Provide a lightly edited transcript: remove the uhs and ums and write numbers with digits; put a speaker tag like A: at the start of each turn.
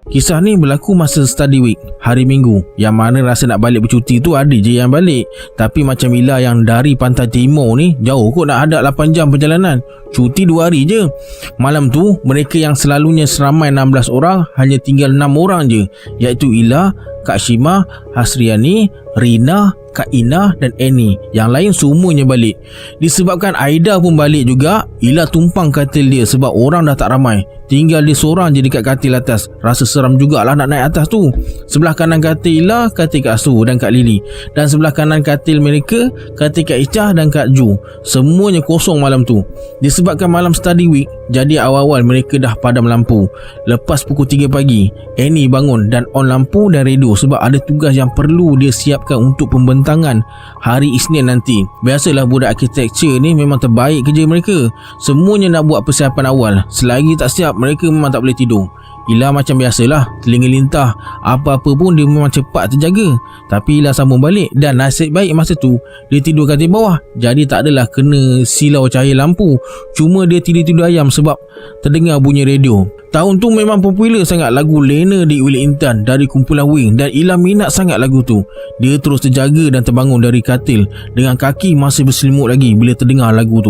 A: Kisah ni berlaku masa study week, hari Minggu. Yang mana rasa nak balik bercuti tu ada je yang balik. Tapi macam Ila yang dari pantai timur ni, jauh kot nak hadap 8 jam perjalanan. Cuti 2 hari je. Malam tu mereka yang selalunya seramai 16 orang hanya tinggal 6 orang je, iaitu Ila, Kak Shima, Hasriani, Rina, Kak Ina dan Annie. Yang lain semuanya balik. Disebabkan Aida pun balik juga, Ila tumpang katil dia sebab orang dah tak ramai. Tinggal dia seorang je dekat katil atas. Rasa seram jugalah nak naik atas tu. Sebelah kanan katil Ila, katil Kak Su dan Kak Lily. Dan sebelah kanan katil mereka, katil Kak Ica dan Kak Ju. Semuanya kosong malam tu. Disebabkan malam study week, jadi awal-awal mereka dah padam lampu. Lepas pukul 3 pagi, Annie bangun dan on lampu dan radio sebab ada tugas yang perlu dia siapkan untuk pembentangan hari Isnin nanti. Biasalah budak arkitektur ni memang terbaik kerja mereka. Semuanya nak buat persiapan awal. Selagi tak siap, mereka memang tak boleh tidur. Ila macam biasalah, telinga lintah. Apa-apa pun dia memang cepat terjaga. Tapi Ila sambung balik dan nasib baik masa tu dia tidur katil bawah. Jadi tak adalah kena silau cahaya lampu. Cuma dia tidur-tidur ayam sebab terdengar bunyi radio. Tahun tu memang popular sangat lagu Lena di Wilik Intan dari kumpulan Wing, dan Ila minat sangat lagu tu. Dia terus terjaga dan terbangun dari katil dengan kaki masih berselimut lagi bila terdengar lagu tu.